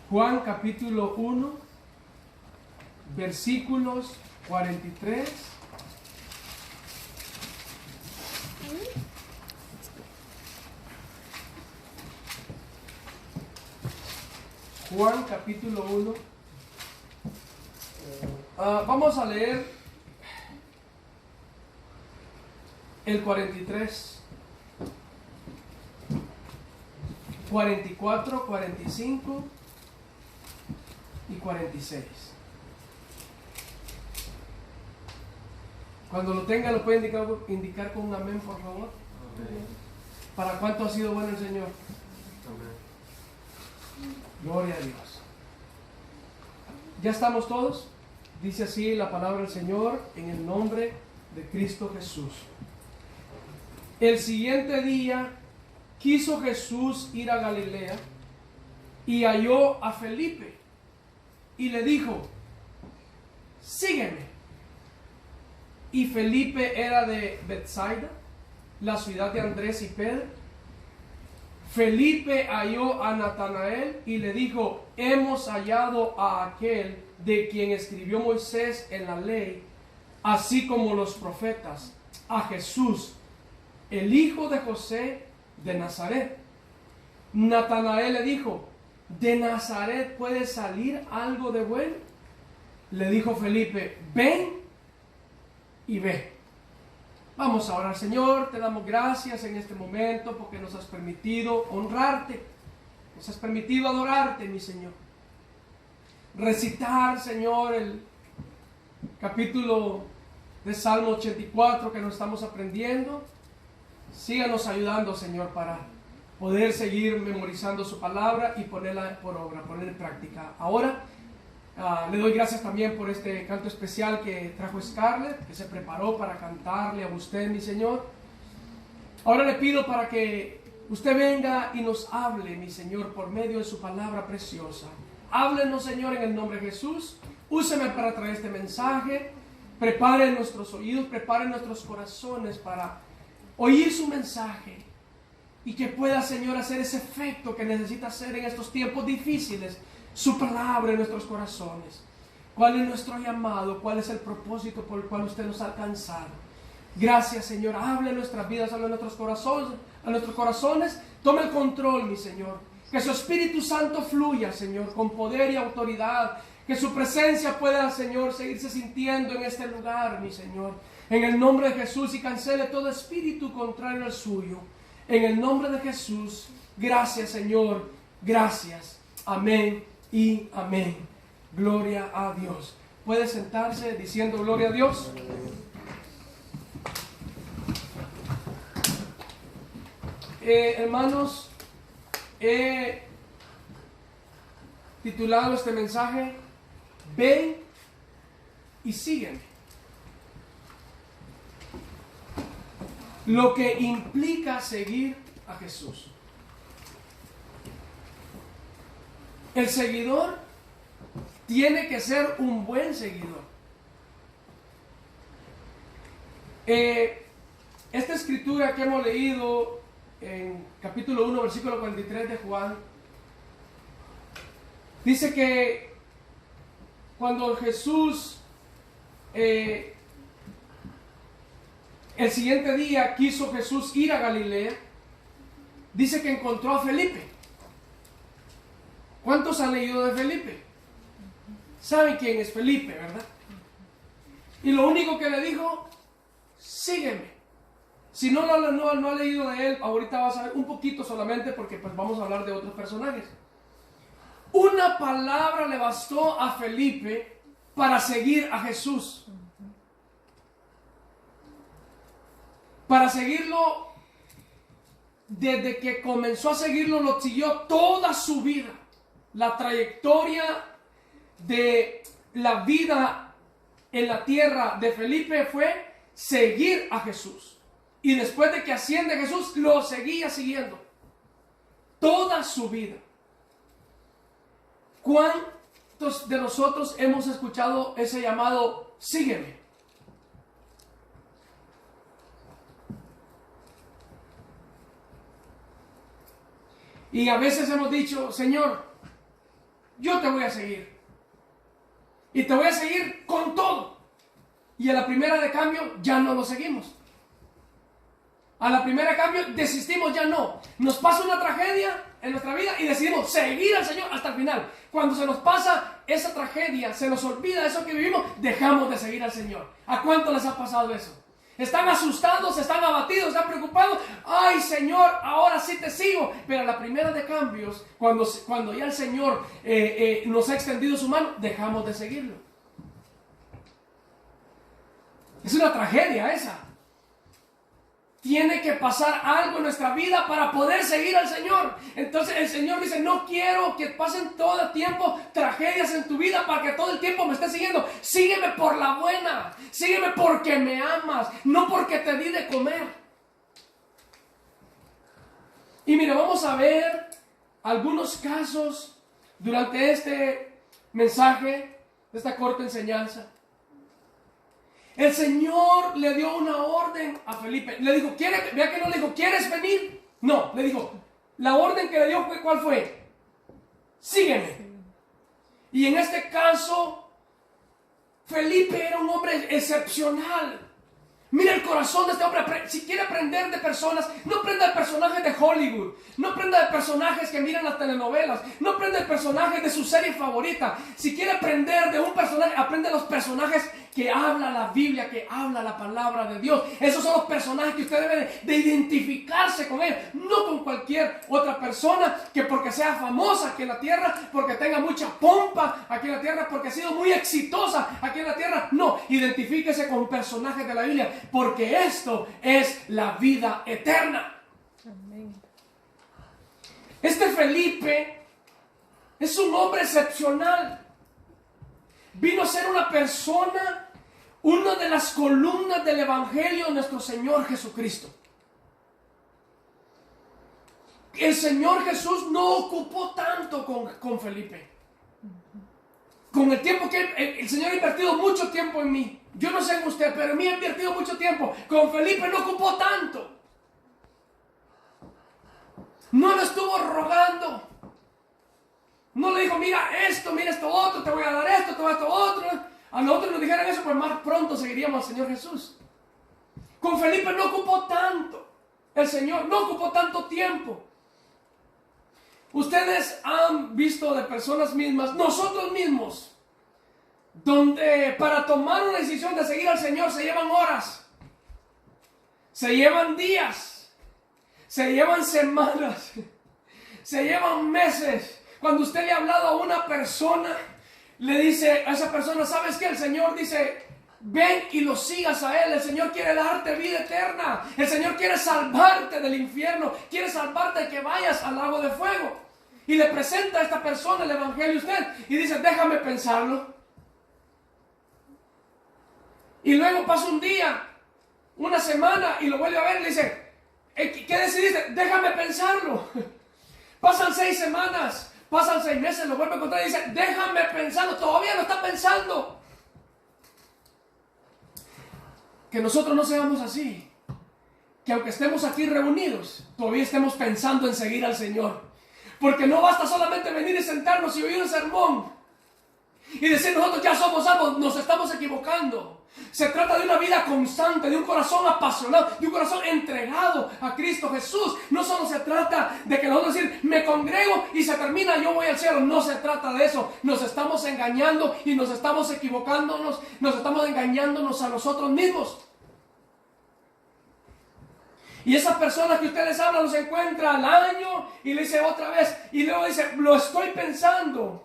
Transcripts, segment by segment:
Juan capítulo 1, versículos 43 Juan capítulo 1. Vamos a leer el 43, 44, 45 y 46. Cuando lo tenga, lo puede indicar con un amén, por favor. Amén. ¿Para cuánto ha sido bueno el Señor? Amén. Gloria a Dios. ¿Ya estamos todos? Dice así la palabra del Señor en el nombre de Cristo Jesús. El siguiente día quiso Jesús ir a Galilea y halló a Felipe y le dijo: sígueme. Y Felipe era de Betsaida, la ciudad de Andrés y Pedro. Felipe halló a Natanael y le dijo: hemos hallado a aquel de quien escribió Moisés en la ley, así como los profetas, a Jesús, el hijo de José de Nazaret. Natanael le dijo: ¿de Nazaret puede salir algo de bueno? Le dijo Felipe: ven y ve. Vamos a orar. Señor, te damos gracias en este momento porque nos has permitido honrarte, nos has permitido adorarte, mi Señor. Recitar, Señor, el capítulo de Salmo 84 que nos estamos aprendiendo. Síganos ayudando, Señor, para poder seguir memorizando su palabra y ponerla por obra, ponerla en práctica. Ahora, le doy gracias también por este canto especial que trajo Scarlett, que se preparó para cantarle a usted, mi Señor. Ahora le pido para que usted venga y nos hable, mi Señor, por medio de su palabra preciosa. Háblenos, Señor, en el nombre de Jesús. Úseme para traer este mensaje. Prepare nuestros oídos, prepare nuestros corazones para oír su mensaje y que pueda, Señor, hacer ese efecto que necesita hacer en estos tiempos difíciles. Su palabra en nuestros corazones. ¿Cuál es nuestro llamado? ¿Cuál es el propósito por el cual usted nos ha alcanzado? Gracias, Señor. Hable en nuestras vidas, hable en nuestros corazones. Tome el control, mi Señor. Que su Espíritu Santo fluya, Señor, con poder y autoridad. Que su presencia pueda, Señor, seguirse sintiendo en este lugar, mi Señor. En el nombre de Jesús, y cancele todo espíritu contrario al suyo. En el nombre de Jesús. Gracias, Señor. Gracias. Amén y amén. Gloria a Dios. Puede sentarse diciendo gloria a Dios. Hermanos, he titulado este mensaje: ven y sígueme. Lo que implica seguir a Jesús. El seguidor tiene que ser un buen seguidor. Esta escritura que hemos leído en capítulo 1, versículo 43 de Juan, dice que cuando Jesús el siguiente día quiso Jesús ir a Galilea, dice que encontró a Felipe. ¿Cuántos han leído de Felipe? ¿Saben quién es Felipe, verdad? Y lo único que le dijo: sígueme. Si no ha leído de él, ahorita vas a ver un poquito solamente, porque pues vamos a hablar de otros personajes. Una palabra le bastó a Felipe para seguir a Jesús. Para seguirlo, desde que comenzó a seguirlo, lo siguió toda su vida. La trayectoria de la vida en la tierra de Felipe fue seguir a Jesús. Y después de que asciende Jesús, lo seguía siguiendo toda su vida. ¿Cuántos de nosotros hemos escuchado ese llamado: sígueme? Y a veces hemos dicho: Señor, yo te voy a seguir. Y te voy a seguir con todo. Y a la primera de cambio, ya no lo seguimos. A la primera de cambio, desistimos, ya no. Nos pasa una tragedia en nuestra vida y decidimos seguir al Señor hasta el final. Cuando se nos pasa esa tragedia, se nos olvida eso que vivimos, dejamos de seguir al Señor. ¿A cuánto les ha pasado eso? Están asustados, están abatidos, están preocupados. Ay, Señor, ahora sí te sigo. Pero a la primera de cambios, cuando ya el Señor nos ha extendido su mano, dejamos de seguirlo. Es una tragedia esa. Tiene que pasar algo en nuestra vida para poder seguir al Señor. Entonces el Señor dice, no quiero que pasen todo el tiempo tragedias en tu vida para que todo el tiempo me estés siguiendo. Sígueme por la buena. Sígueme porque me amas, no porque te di de comer. Y mira, vamos a ver algunos casos durante este mensaje, esta corta enseñanza. El Señor le dio una orden a Felipe. Le dijo, vea que no le dijo, ¿quieres venir? No, le dijo, la orden que le dio fue, ¿cuál fue? Sígueme. Y en este caso, Felipe era un hombre excepcional. Mira el corazón de este hombre. Si quiere aprender de personas, no aprenda de personajes de Hollywood, no aprenda de personajes que miran las telenovelas, no aprenda de personajes de su serie favorita. Si quiere aprender de un personaje, aprende de los personajes que habla la Biblia, que habla la palabra de Dios. Esos son los personajes que usted debe de identificarse con él, no con cualquier otra persona que porque sea famosa aquí en la tierra, porque tenga mucha pompa aquí en la tierra, porque ha sido muy exitosa aquí en la tierra. No, identifíquese con personajes de la Biblia, porque esto es la vida eterna. Amén. Este Felipe es un hombre excepcional. Vino a ser una persona, una de las columnas del Evangelio de nuestro Señor Jesucristo. El Señor Jesús no ocupó tanto con Felipe. Con el tiempo que el Señor ha invertido mucho tiempo en mí. Yo no sé en usted, pero en mí ha invertido mucho tiempo. Con Felipe no ocupó tanto. No lo estuvo rogando. No le dijo, mira esto otro, te voy a dar esto, te voy a dar esto otro. A nosotros nos dijeran eso, pues más pronto seguiríamos al Señor Jesús. Con Felipe no ocupó tanto. El Señor no ocupó tanto tiempo. Ustedes han visto de personas mismas, nosotros mismos, donde para tomar una decisión de seguir al Señor se llevan horas, se llevan días, se llevan semanas, se llevan meses. Cuando usted le ha hablado a una persona, le dice a esa persona, ¿sabes qué? El Señor dice, ven y lo sigas a Él. El Señor quiere darte vida eterna. El Señor quiere salvarte del infierno. Quiere salvarte de que vayas al lago de fuego. Y le presenta a esta persona el Evangelio a usted. Y dice, déjame pensarlo. Y luego pasa un día, una semana, y lo vuelve a ver y le dice, ¿qué decidiste? Déjame pensarlo. Pasan 6 semanas. Pasan 6 meses, lo vuelve a encontrar y dice, déjame pensarlo, todavía lo está pensando. Que nosotros no seamos así. Que aunque estemos aquí reunidos, todavía estemos pensando en seguir al Señor. Porque no basta solamente venir y sentarnos y oír un sermón y decir nosotros ya somos salvos. Nos estamos equivocando. Se trata de una vida constante, de un corazón apasionado, de un corazón entregado a Cristo Jesús. No solo se trata de que nosotros decir, me congrego y se termina, yo voy al cielo. No se trata de eso. Nos estamos engañando y nos estamos equivocándonos, nos estamos engañándonos a nosotros mismos. Y esa persona que ustedes hablan los encuentra al año y le dice otra vez, y luego dice, lo estoy pensando.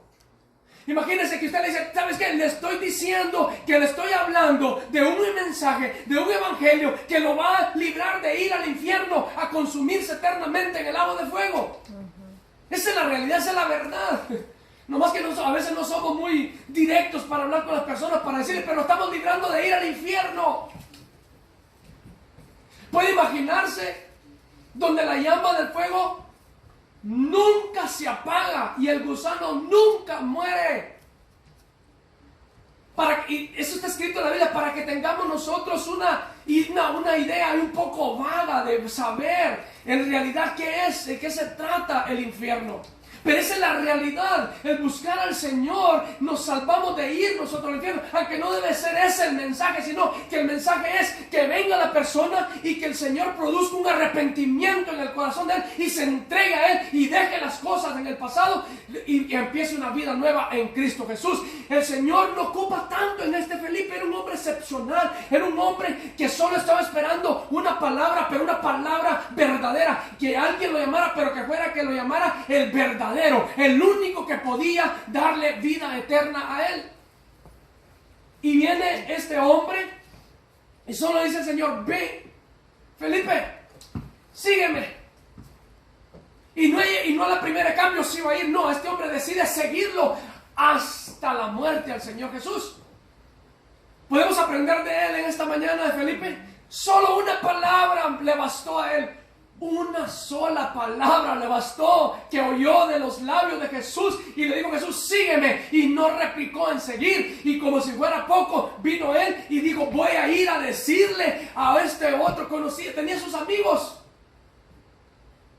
Imagínense que usted le dice, ¿sabes qué? Le estoy diciendo que le estoy hablando de un mensaje, de un evangelio que lo va a librar de ir al infierno, a consumirse eternamente en el lago de fuego. Esa es la realidad, esa es la verdad. Nomás que a veces no somos muy directos para hablar con las personas, para decirles, pero estamos librando de ir al infierno. ¿Puede imaginarse donde la llama del fuego nunca se apaga y el gusano nunca muere? Y eso está escrito en la Biblia para que tengamos nosotros una idea un poco vaga de saber en realidad qué es, de qué se trata el infierno. Pero esa es la realidad. El buscar al Señor, nos salvamos de ir nosotros al infierno. Aunque no debe ser ese el mensaje, sino que el mensaje es que venga la persona y que el Señor produzca un arrepentimiento en el corazón de él y se entregue a él y deje las cosas en el pasado y empiece una vida nueva en Cristo Jesús. El Señor no ocupa tanto en este Felipe. Era un hombre excepcional. Era un hombre que solo estaba esperando una palabra, pero una palabra verdadera. Que alguien lo llamara, pero que fuera que lo llamara el verdadero, el único que podía darle vida eterna a él. Y viene este hombre y solo dice el Señor: ve, Felipe, sígueme. Y no a la primera cambio si va a ir. No, este hombre decide seguirlo hasta la muerte al Señor Jesús. ¿Podemos aprender de él en esta mañana, de Felipe? Solo una palabra le bastó a él. Una sola palabra le bastó, que oyó de los labios de Jesús y le dijo: Jesús, sígueme. Y no replicó en seguir. Y como si fuera poco, vino él y dijo: voy a ir a decirle a este otro conocido. Tenía sus amigos.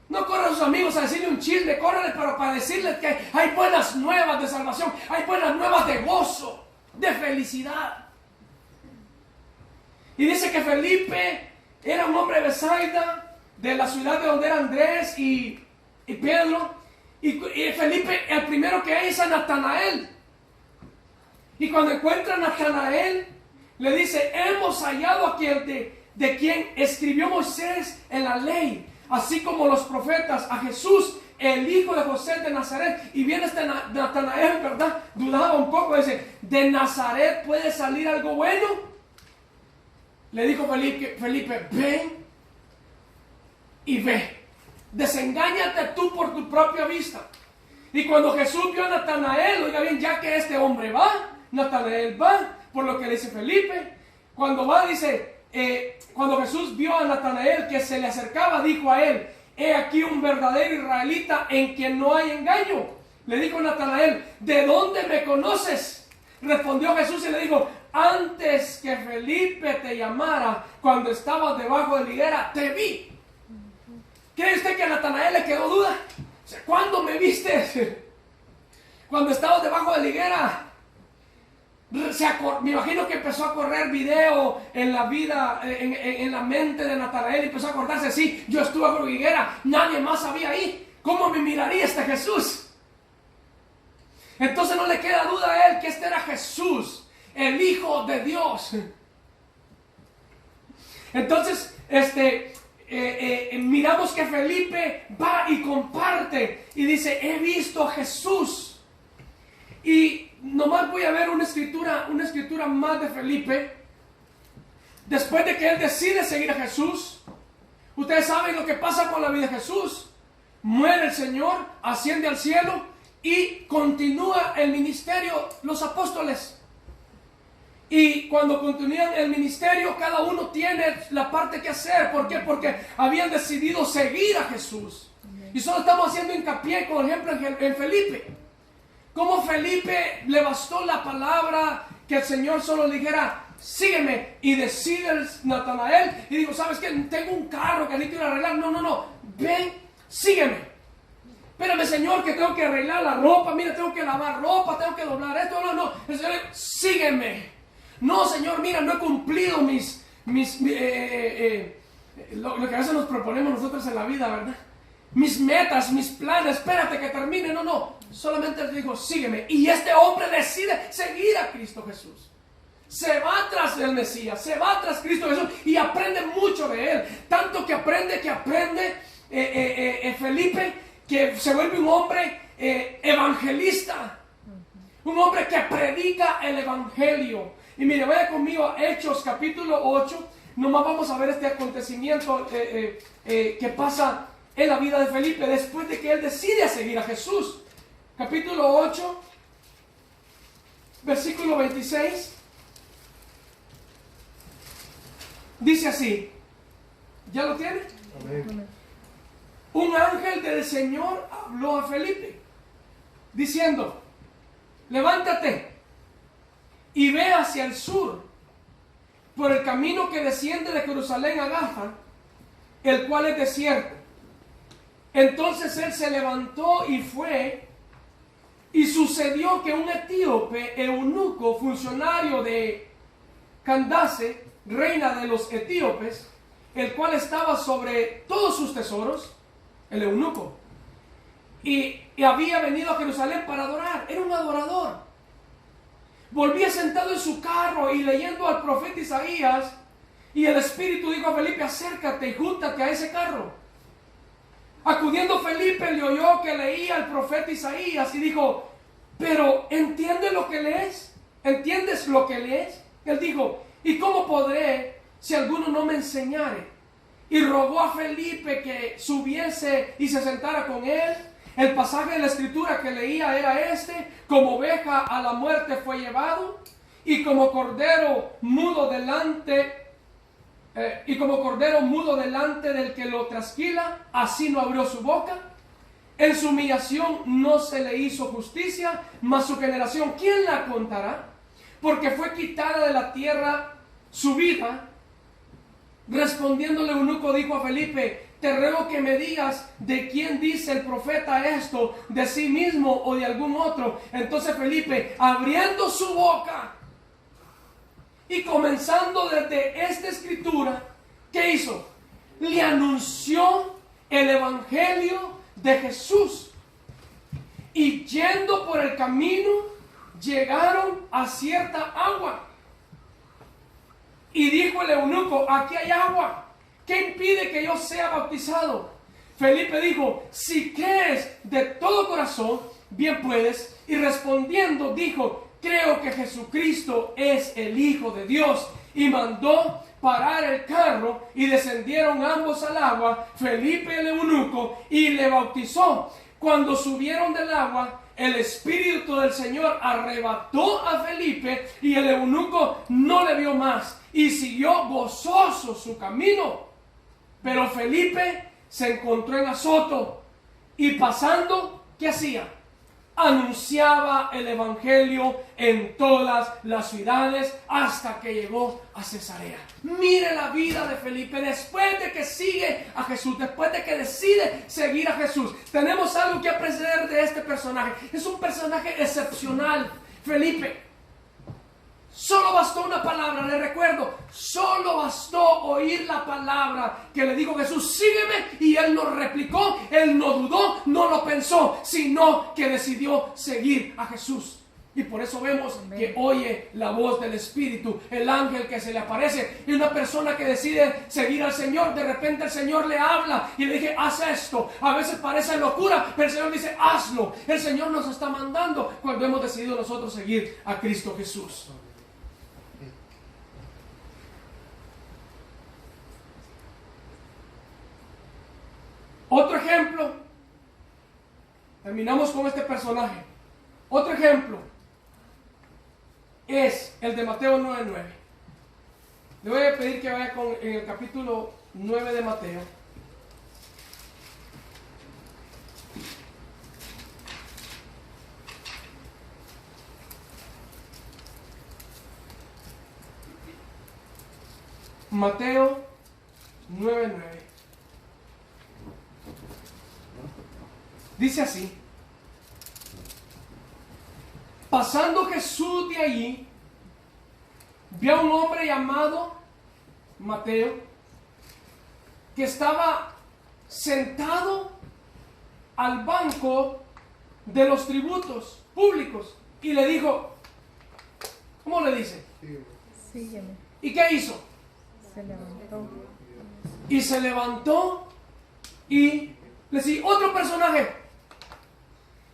No corre a sus amigos a decirle un chisme, córrele, pero para decirles que hay buenas nuevas de salvación, hay buenas nuevas de gozo, de felicidad. Y dice que Felipe era un hombre de Bethsaida, de la ciudad de donde era Andrés y Pedro. Y Felipe, el primero que hay es a Natanael. Y cuando encuentra a Natanael, le dice: hemos hallado a quien de quien escribió Moisés en la ley, así como los profetas, a Jesús, el hijo de José de Nazaret. Y viene este Natanael, ¿verdad? Dudaba un poco, dice: ¿de Nazaret puede salir algo bueno? Le dijo Felipe: ven y ve. Desengáñate tú por tu propia vista. Y cuando Jesús vio a Natanael, oiga bien, ya que este hombre va, Natanael va, por lo que le dice Felipe. Cuando va, dice, cuando Jesús vio a Natanael que se le acercaba, dijo a él: he aquí un verdadero israelita en quien no hay engaño. Le dijo Natanael: ¿de dónde me conoces? Respondió Jesús y le dijo: antes que Felipe te llamara, cuando estabas debajo de la higuera, te vi. ¿Cree usted que a Natanael le quedó duda? O sea, ¿cuándo me viste? Cuando estabas debajo de la higuera. Me imagino que empezó a correr video en la vida, en la mente de Natanael, y empezó a acordarse: sí, yo estuve bajo la higuera, nadie más había ahí. ¿Cómo me miraría este Jesús? Entonces no le queda duda a él que este era Jesús, el Hijo de Dios. Entonces, miramos que Felipe va y comparte y dice: he visto a Jesús. Y nomás voy a ver una escritura más de Felipe. Después de que él decide seguir a Jesús, ustedes saben lo que pasa con la vida de Jesús. Muere el Señor, asciende al cielo y continúa el ministerio, los apóstoles. Y cuando continúan el ministerio, cada uno tiene la parte que hacer. ¿Por qué? Porque habían decidido seguir a Jesús. Y solo estamos haciendo hincapié, por ejemplo, en Felipe. Como Felipe le bastó la palabra que el Señor solo le dijera: sígueme. Y decide Natanael y digo: ¿sabes qué? Tengo un carro que necesito ir a arreglar. No, ven, sígueme. Espérame, Señor, que tengo que arreglar la ropa. Mira, tengo que lavar ropa, tengo que doblar esto. No, el Señor, sígueme. No, Señor, mira, no he cumplido lo que a veces nos proponemos nosotros en la vida, ¿verdad? Mis metas, mis planes, espérate que termine. No, solamente le digo: sígueme. Y este hombre decide seguir a Cristo Jesús. Se va tras el Mesías, se va tras Cristo Jesús y aprende mucho de él. Tanto que aprende Felipe, que se vuelve un hombre evangelista. Un hombre que predica el evangelio. Y mire, vaya conmigo a Hechos capítulo 8. Nomás vamos a ver este acontecimiento que pasa en la vida de Felipe después de que él decide seguir a Jesús. Capítulo 8, versículo 26. Dice así. ¿Ya lo tiene? Amén. Un ángel del Señor habló a Felipe, diciendo: levántate y ve hacia el sur, por el camino que desciende de Jerusalén a Gaza, el cual es desierto. Entonces él se levantó y fue, y sucedió que un etíope, eunuco, funcionario de Candace, reina de los etíopes, el cual estaba sobre todos sus tesoros, el eunuco, y había venido a Jerusalén para adorar, era un adorador. Volvía sentado en su carro y leyendo al profeta Isaías, y el Espíritu dijo a Felipe: acércate y júntate a ese carro. Acudiendo Felipe, le oyó que leía al profeta Isaías y dijo: pero ¿entiendes lo que lees? ¿Entiendes lo que lees? Él dijo: ¿y cómo podré si alguno no me enseñare? Y rogó a Felipe que subiese y se sentara con él. El pasaje de la escritura que leía era este: como oveja a la muerte fue llevado, y como cordero mudo delante del que lo trasquila, así no abrió su boca. En su humillación no se le hizo justicia, mas su generación, ¿quién la contará? Porque fue quitada de la tierra su vida. Respondiéndole eunuco dijo a Felipe: te ruego que me digas de quién dice el profeta esto, de sí mismo o de algún otro. Entonces Felipe, abriendo su boca y comenzando desde esta escritura, ¿qué hizo? Le anunció el evangelio de Jesús. Y yendo por el camino, llegaron a cierta agua. Y dijo el eunuco: aquí hay agua, ¿qué impide que yo sea bautizado? Felipe dijo: si crees de todo corazón, bien puedes. Y respondiendo dijo: creo que Jesucristo es el Hijo de Dios. Y mandó parar el carro y descendieron ambos al agua, Felipe el eunuco, y le bautizó. Cuando subieron del agua, el Espíritu del Señor arrebató a Felipe y el eunuco no le vio más y siguió gozoso su camino. Pero Felipe se encontró en Azoto y pasando, ¿qué hacía? Anunciaba el evangelio en todas las ciudades hasta que llegó a Cesarea. Mire la vida de Felipe después de que sigue a Jesús, después de que decide seguir a Jesús. Tenemos algo que aprender de este personaje. Es un personaje excepcional, Felipe. Solo bastó una palabra, le recuerdo, solo bastó oír la palabra que le dijo Jesús: sígueme, y él no replicó, él no dudó, no lo pensó, sino que decidió seguir a Jesús. Y por eso vemos que oye la voz del Espíritu, el ángel que se le aparece, y una persona que decide seguir al Señor, de repente el Señor le habla y le dice: haz esto. A veces parece locura, pero el Señor dice: hazlo. El Señor nos está mandando cuando hemos decidido nosotros seguir a Cristo Jesús. Otro ejemplo, terminamos con este personaje. Otro ejemplo es el de Mateo 9:9. Le voy a pedir que vaya en el capítulo 9 de Mateo. Mateo 9:9. Dice así: pasando Jesús de allí, vio a un hombre llamado Mateo, que estaba sentado al banco de los tributos públicos, y le dijo, ¿cómo le dice? Sígueme. ¿Y qué hizo? Se levantó. Y se levantó y le dice: otro personaje.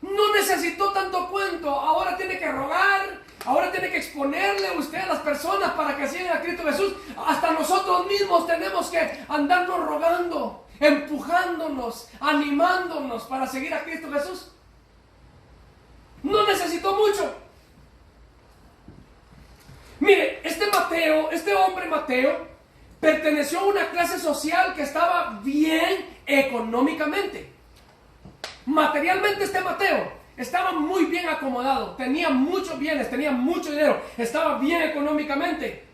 No necesitó tanto cuento, ahora tiene que rogar, ahora tiene que exponerle usted a las personas para que sigan a Cristo Jesús. Hasta nosotros mismos tenemos que andarnos rogando, empujándonos, animándonos para seguir a Cristo Jesús. No necesitó mucho. Mire, este hombre Mateo, perteneció a una clase social que estaba bien económicamente. Materialmente este Mateo estaba muy bien acomodado, tenía muchos bienes, tenía mucho dinero, estaba bien económicamente.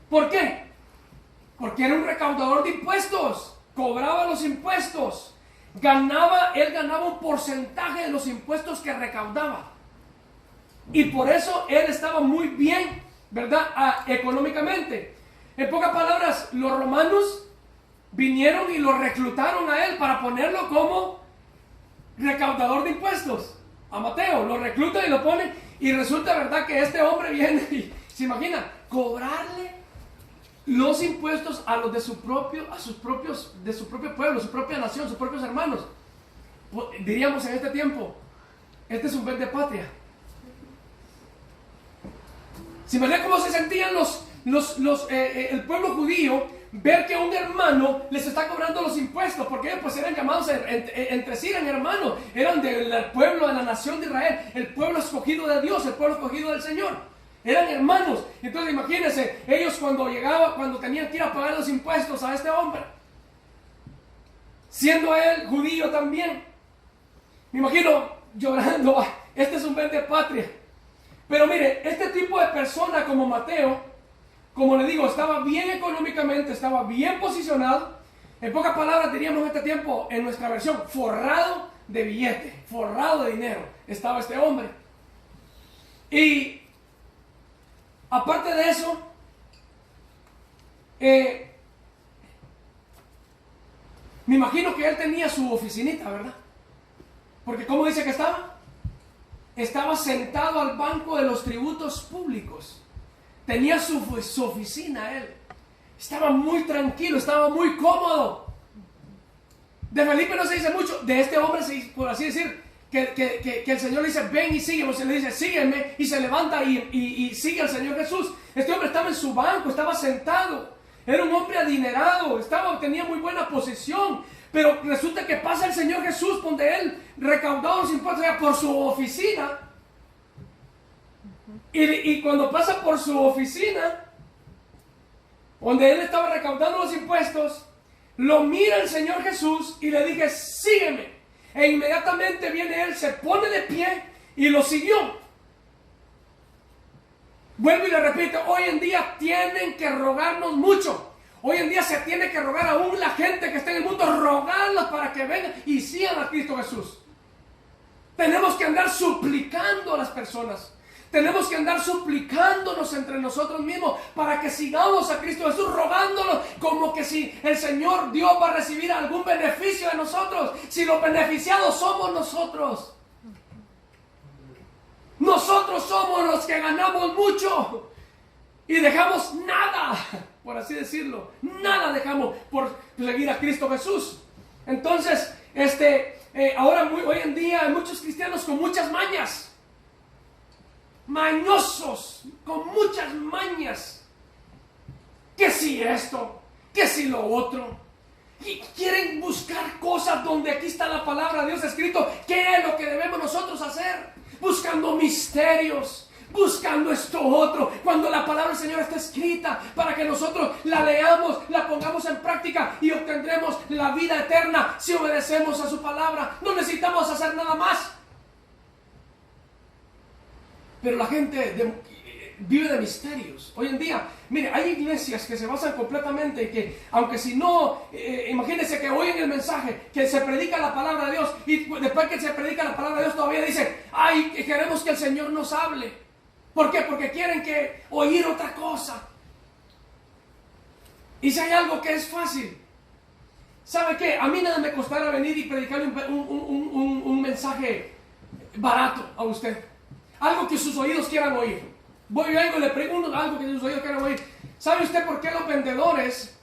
¿Por qué? Porque era un recaudador de impuestos, cobraba los impuestos, él ganaba un porcentaje de los impuestos que recaudaba. Y por eso él estaba muy bien, ¿verdad? Económicamente. En pocas palabras, los romanos vinieron y lo reclutaron a él para ponerlo como recaudador de impuestos. A Mateo lo reclutan y lo ponen, y resulta, ¿verdad?, que este hombre viene y se imagina cobrarle los impuestos a los de su propio pueblo, su propia nación, sus propios hermanos. Diríamos en este tiempo, este es un vende patria. ¿Se imagina cómo se sentían el pueblo judío ver que un hermano les está cobrando los impuestos? Porque pues eran llamados entre sí, eran hermanos, eran del pueblo de la nación de Israel, el pueblo escogido de Dios, el pueblo escogido del Señor. Eran hermanos. Entonces imagínense, ellos cuando tenían que ir a pagar los impuestos a este hombre, siendo él judío también, me imagino llorando, este es un vende patria. Pero mire, este tipo de persona como Mateo, como le digo, estaba bien económicamente, estaba bien posicionado. En pocas palabras diríamos en este tiempo, en nuestra versión, forrado de billete, forrado de dinero, estaba este hombre. Y aparte de eso, me imagino que él tenía su oficinita, ¿verdad? Porque ¿cómo dice que estaba? Estaba sentado al banco de los tributos públicos. Tenía su oficina él. Estaba muy tranquilo, estaba muy cómodo. De Felipe no se dice mucho. De este hombre, por así decir, que el Señor le dice, ven y sígueme. O se le dice, sígueme. Y se levanta y sigue al Señor Jesús. Este hombre estaba en su banco, estaba sentado. Era un hombre adinerado, tenía muy buena posición. Pero resulta que pasa el Señor Jesús, donde él recaudaba los impuestos por su oficina. Y cuando pasa por su oficina, donde él estaba recaudando los impuestos, lo mira el Señor Jesús y le dice, sígueme. E inmediatamente viene él, se pone de pie y lo siguió. Vuelvo y le repito, hoy en día tienen que rogarnos mucho. Hoy en día se tiene que rogar aún la gente que está en el mundo, rogarlos para que vengan y sigan a Cristo Jesús. Tenemos que andar suplicando a las personas. Tenemos que andar suplicándonos entre nosotros mismos para que sigamos a Cristo Jesús, rogándonos como que si el Señor Dios va a recibir algún beneficio de nosotros. Si los beneficiados somos nosotros. Nosotros somos los que ganamos mucho y dejamos nada, por así decirlo. Nada dejamos por seguir a Cristo Jesús. Entonces, ahora hoy en día hay muchos cristianos con muchas mañas. Mañosos, con muchas mañas. Que si esto, que si lo otro. Y quieren buscar cosas donde aquí está la palabra de Dios escrito. ¿Qué es lo que debemos nosotros hacer? Buscando misterios, buscando esto otro, cuando la palabra del Señor está escrita para que nosotros la leamos, la pongamos en práctica y obtendremos la vida eterna si obedecemos a su palabra. No necesitamos hacer nada más. Pero la gente vive de misterios. Hoy en día, mire, hay iglesias que se basan completamente en que, aunque si no, imagínense que oyen el mensaje, que se predica la palabra de Dios, y después que se predica la palabra de Dios todavía dicen, ay, queremos que el Señor nos hable. ¿Por qué? Porque quieren oír otra cosa. Y si hay algo que es fácil, ¿sabe qué? A mí nada me costará venir y predicarle un mensaje barato a usted. Algo que sus oídos quieran oír. Vengo y le pregunto algo que sus oídos quieran oír. ¿Sabe usted por qué los vendedores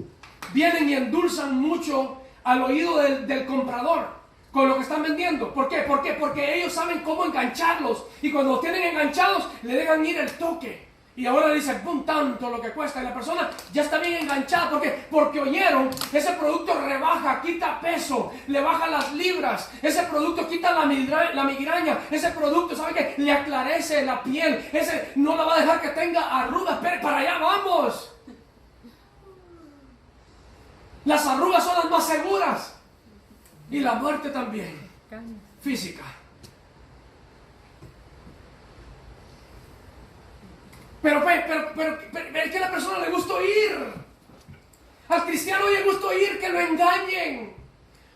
vienen y endulzan mucho al oído del comprador con lo que están vendiendo? ¿Por qué? ¿Por qué? Porque ellos saben cómo engancharlos. Y cuando los tienen enganchados, le dejan ir el toque. Y ahora le dicen, pum, tanto lo que cuesta. Y la persona ya está bien enganchada. ¿Por qué? Porque oyeron, ese producto rebaja, quita peso, le baja las libras. Ese producto quita la migraña. Ese producto, ¿sabe qué? Le aclarece la piel. Ese no la va a dejar que tenga arrugas. Pero para allá vamos. Las arrugas son las más seguras. Y la muerte también. Física. Pero es que a la persona le gusta oír. Al cristiano le gusta oír que lo engañen.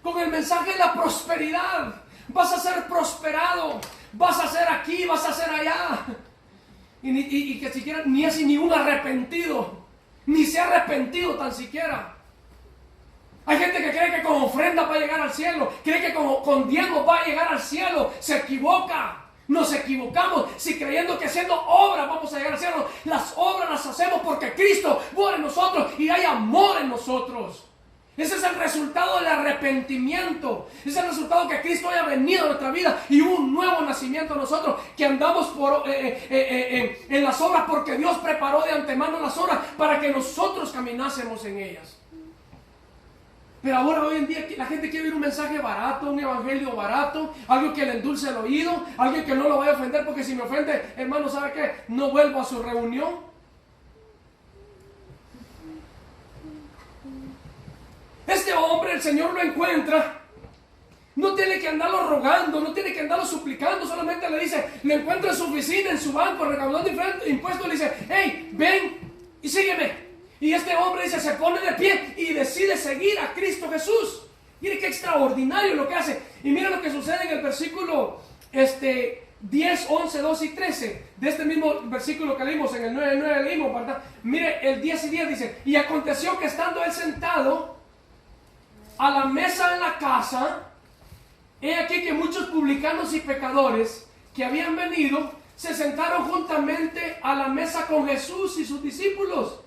con el mensaje de la prosperidad. Vas a ser prosperado, vas a ser aquí, vas a ser allá. Y que siquiera ni es ni un arrepentido, ni se ha arrepentido tan siquiera. Hay gente que cree que con ofrenda va a llegar al cielo, cree que con diezmo va a llegar al cielo. Se equivoca. Nos equivocamos si creyendo que haciendo obras vamos a llegar al cielo. Las obras las hacemos porque Cristo mora en nosotros y hay amor en nosotros. Ese es el resultado del arrepentimiento. Ese es el resultado que Cristo haya venido a nuestra vida y un nuevo nacimiento en nosotros, que andamos en las obras porque Dios preparó de antemano las obras para que nosotros caminásemos en ellas. Pero ahora, hoy en día, la gente quiere oír un mensaje barato, un evangelio barato, algo que le endulce el oído, alguien que no lo vaya a ofender, porque si me ofende, hermano, ¿sabe qué? No vuelvo a su reunión. Este hombre, el Señor lo encuentra. No tiene que andarlo rogando, no tiene que andarlo suplicando, solamente le dice, le encuentra en su oficina, en su banco, recaudando impuestos, le dice, hey, ven y sígueme. Y este hombre dice, se pone de pie y decide seguir a Cristo Jesús. Mire qué extraordinario lo que hace. Y mira lo que sucede en el versículo 10, 11, 12 y 13. De este mismo versículo que leímos, en el 9 leímos, ¿verdad? Mire, el 10 y 10 dice, y aconteció que estando él sentado a la mesa en la casa, he aquí que muchos publicanos y pecadores que habían venido se sentaron juntamente a la mesa con Jesús y sus discípulos.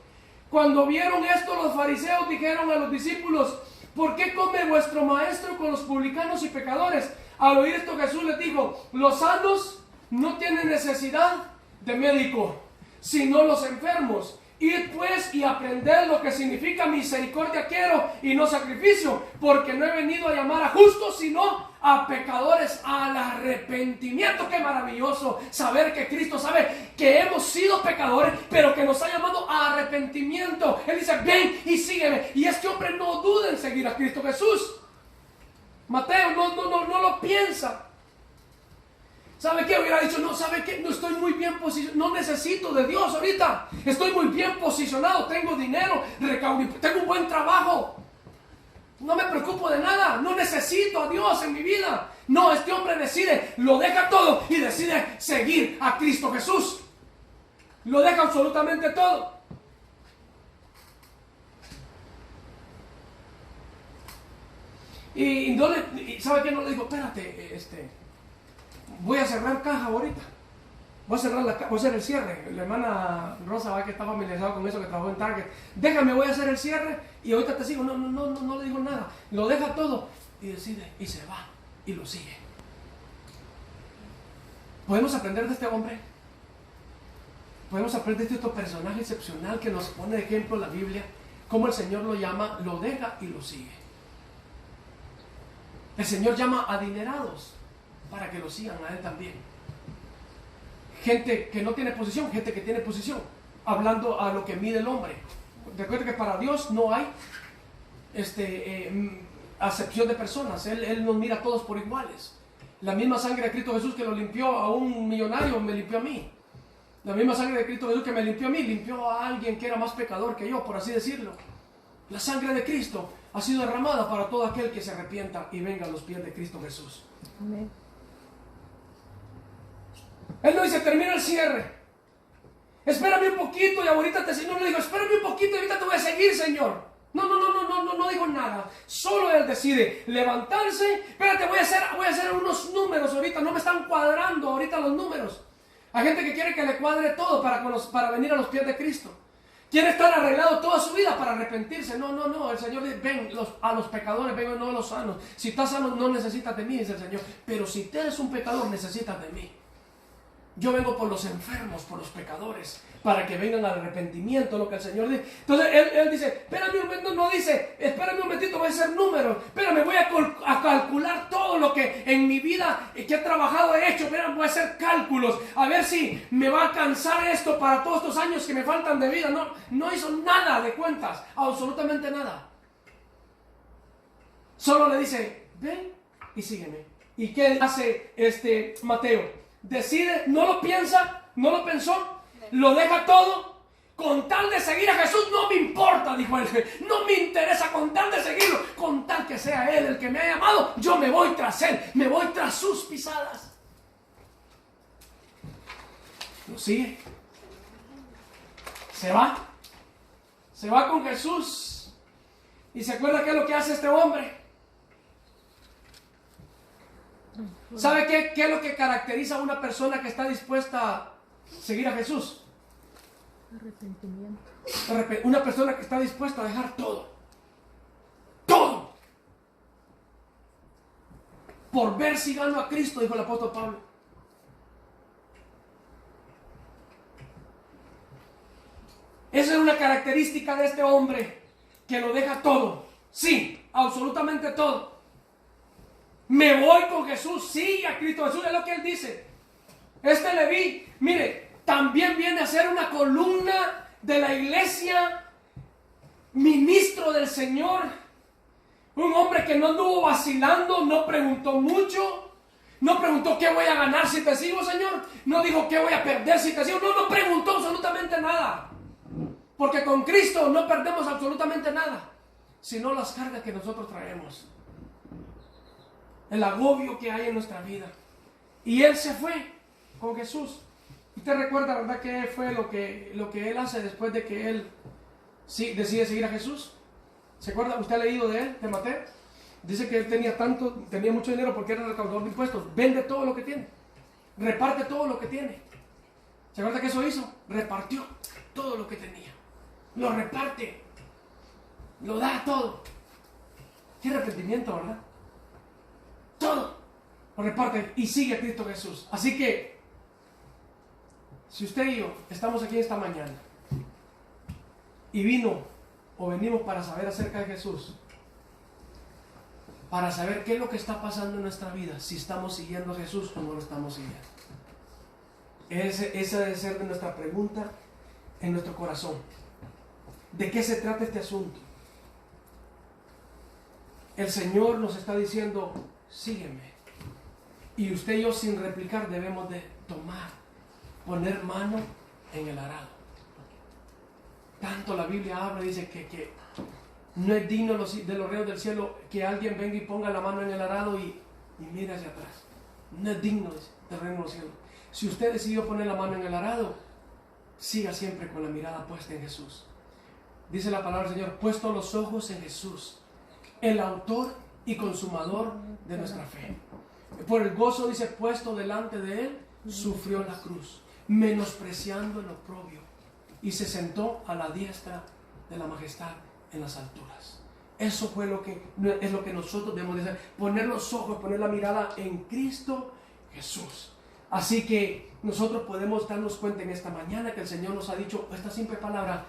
Cuando vieron esto, los fariseos dijeron a los discípulos, ¿por qué come vuestro maestro con los publicanos y pecadores? Al oír esto, Jesús les dijo, los sanos no tienen necesidad de médico, sino los enfermos. Id pues y aprended lo que significa misericordia quiero y no sacrificio, porque no he venido a llamar a justos, sino a pecadores al arrepentimiento. Qué maravilloso saber que Cristo sabe que hemos sido pecadores, pero que nos ha llamado a arrepentimiento. Él dice, ven y sígueme. Y este hombre no duda en seguir a Cristo Jesús. Mateo no lo piensa. ¿Sabe qué? Hubiera dicho, no, ¿sabe qué? No estoy muy bien posicionado, no necesito de Dios ahorita. Estoy muy bien posicionado, tengo dinero, tengo un buen trabajo. No me preocupo de nada, no necesito a Dios en mi vida. No, este hombre decide, lo deja todo y decide seguir a Cristo Jesús. Lo deja absolutamente todo. Y ¿sabe qué? No le digo, espérate, voy a cerrar caja ahorita. Voy a hacer el cierre. La hermana Rosa va que está familiarizada con eso, que trabajó en Target. Déjame, voy a hacer el cierre y ahorita te sigo. No le digo nada. Lo deja todo y decide y se va y lo sigue. ¿Podemos aprender de este hombre? ¿Podemos aprender de este personaje excepcional que nos pone de ejemplo la Biblia? Cómo el Señor lo llama, lo deja y lo sigue. El Señor llama a adinerados para que lo sigan a Él también. Gente que no tiene posición, gente que tiene posición, hablando a lo que mide el hombre. Recuerda que para Dios no hay acepción de personas. Él nos mira a todos por iguales. La misma sangre de Cristo Jesús que lo limpió a un millonario me limpió a mí. La misma sangre de Cristo Jesús que me limpió a mí, limpió a alguien que era más pecador que yo, por así decirlo. La sangre de Cristo ha sido derramada para todo aquel que se arrepienta y venga a los pies de Cristo Jesús. Amén. Él no dice, termina el cierre. Espérame un poquito y ahorita no le digo, espérame un poquito y ahorita te voy a seguir, Señor. No digo nada. Solo Él decide levantarse. Espérate, voy a hacer unos números ahorita. No me están cuadrando ahorita los números. Hay gente que quiere que le cuadre todo para venir a los pies de Cristo. Quiere estar arreglado toda su vida para arrepentirse. No. El Señor dice, ven a los pecadores, ven no a los sanos. Si estás sano no necesitas de mí, dice el Señor. Pero si tú eres un pecador, necesitas de mí. Yo vengo por los enfermos, por los pecadores, para que vengan al arrepentimiento, lo que el Señor dice. Entonces Él dice, espérame un momento, no dice, espérame un momentito, voy a hacer números, espérame, voy a calcular todo lo que en mi vida que he trabajado, he hecho, espérame, voy a hacer cálculos, a ver si me va a alcanzar esto para todos estos años que me faltan de vida. No hizo nada de cuentas, absolutamente nada. Solo le dice, ven y sígueme. ¿Y qué hace Mateo? Decide, no lo piensa, no lo pensó, lo deja todo, Con tal de seguir a Jesús no me importa, dijo él. No me interesa, con tal de seguirlo, con tal que sea Él el que me ha llamado, yo me voy tras Él, me voy tras sus pisadas. Lo sigue. Se va con Jesús. Y se acuerda qué es lo que hace este hombre. ¿Sabe qué es lo que caracteriza a una persona que está dispuesta a seguir a Jesús? Arrepentimiento. Una persona que está dispuesta a dejar todo. Todo. Por ver si gano a Cristo, dijo el apóstol Pablo. Esa es una característica de este hombre, que lo deja todo. Sí, absolutamente todo. Me voy con Jesús, sigue a Cristo Jesús, es lo que él dice. Este Leví, mire, también viene a ser una columna de la iglesia, ministro del Señor, un hombre que no anduvo vacilando, no preguntó mucho, no preguntó qué voy a ganar si te sigo, Señor, no dijo qué voy a perder si te sigo, no preguntó absolutamente nada, porque con Cristo no perdemos absolutamente nada, sino las cargas que nosotros traemos, el agobio que hay en nuestra vida. Y él se fue con Jesús. Usted recuerda, ¿verdad?, qué fue lo que él hace después de que él decide seguir a Jesús. ¿Se acuerda? ¿Usted ha leído de él, de Mateo? Dice que él tenía mucho dinero porque era recaudador de impuestos. Vende todo lo que tiene, reparte todo lo que tiene. ¿Se acuerda que eso hizo? Repartió todo lo que tenía, lo reparte, lo da todo. Qué arrepentimiento, ¿verdad? Todo lo reparte y sigue a Cristo Jesús. Así que si usted y yo estamos aquí esta mañana y venimos para saber acerca de Jesús, para saber qué es lo que está pasando en nuestra vida, si estamos siguiendo a Jesús o no lo estamos siguiendo, esa debe ser de nuestra pregunta en nuestro corazón. ¿De qué se trata este asunto? El Señor nos está diciendo, sígueme. Y usted y yo, sin replicar, debemos de poner mano en el arado. Tanto la Biblia habla, dice que no es digno de los reyes del cielo que alguien venga y ponga la mano en el arado y mire hacia atrás. No es digno del reino del cielo. Si usted decidió poner la mano en el arado, siga siempre con la mirada puesta en Jesús. Dice la palabra del Señor, puesto los ojos en Jesús, el autor y consumador de nuestra fe. Por el gozo, dice, puesto delante de él, sufrió la cruz, menospreciando el oprobio, y se sentó a la diestra de la majestad en las alturas. Eso fue es lo que nosotros debemos de hacer, poner los ojos, poner la mirada en Cristo Jesús. Así que nosotros podemos darnos cuenta en esta mañana que el Señor nos ha dicho esta simple palabra,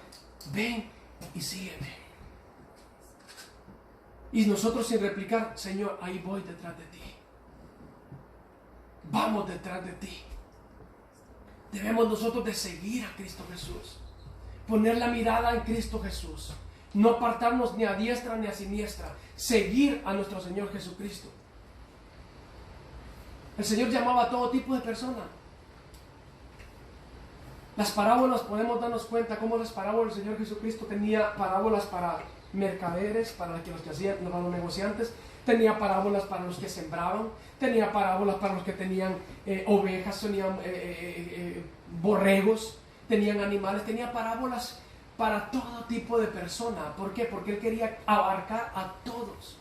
ven y sígueme. Y nosotros, sin replicar, Señor, ahí voy detrás de ti, vamos detrás de ti. Debemos nosotros de seguir a Cristo Jesús, poner la mirada en Cristo Jesús, no apartarnos ni a diestra ni a siniestra, seguir a nuestro Señor Jesucristo. El Señor llamaba a todo tipo de personas. Las parábolas, podemos darnos cuenta cómo las parábolas del Señor Jesucristo tenía parábolas para mercaderes, para los que hacían, para los negociantes, tenía parábolas para los que sembraban, tenía parábolas para los que tenían ovejas, tenían borregos, tenían animales, tenía parábolas para todo tipo de personas. ¿Por qué? Porque él quería abarcar a todos,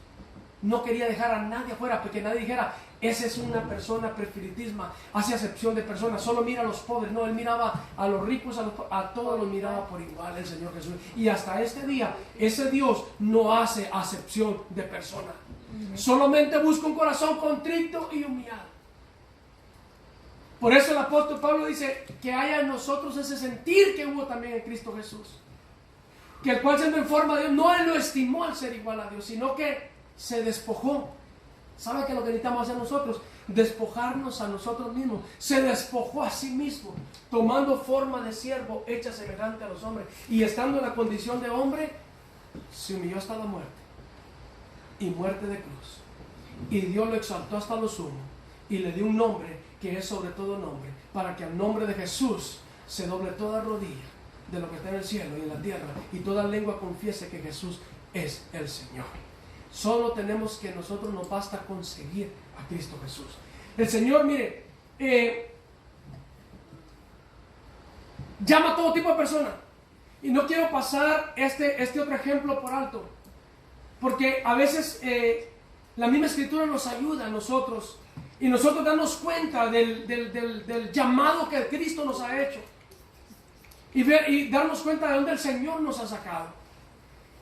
no quería dejar a nadie afuera, porque nadie dijera, esa es una persona preferitisma, hace acepción de personas, solo mira a los pobres. No, él miraba a los ricos, a todos los miraba por igual el Señor Jesús. Y hasta este día, ese Dios no hace acepción de personas. Solamente busca un corazón contrito y humillado. Por eso el apóstol Pablo dice que haya en nosotros ese sentir que hubo también en Cristo Jesús, que el cual, siendo en forma de Dios, no él lo estimó al ser igual a Dios, sino que se despojó. ¿Sabe qué es lo que necesitamos hacer nosotros? Despojarnos a nosotros mismos. Se despojó a sí mismo, tomando forma de siervo, hecha semejante a los hombres, y estando en la condición de hombre, se humilló hasta la muerte, y muerte de cruz. Y Dios lo exaltó hasta lo sumo, y le dio un nombre que es sobre todo nombre, para que al nombre de Jesús se doble toda rodilla, de lo que está en el cielo y en la tierra, y toda lengua confiese que Jesús es el Señor. Solo tenemos que nosotros, nos basta conseguir a Cristo Jesús. El Señor, mire, llama a todo tipo de personas. Y no quiero pasar este otro ejemplo por alto, porque a veces la misma Escritura nos ayuda a nosotros, y nosotros darnos cuenta del llamado que Cristo nos ha hecho, y darnos cuenta de dónde el Señor nos ha sacado.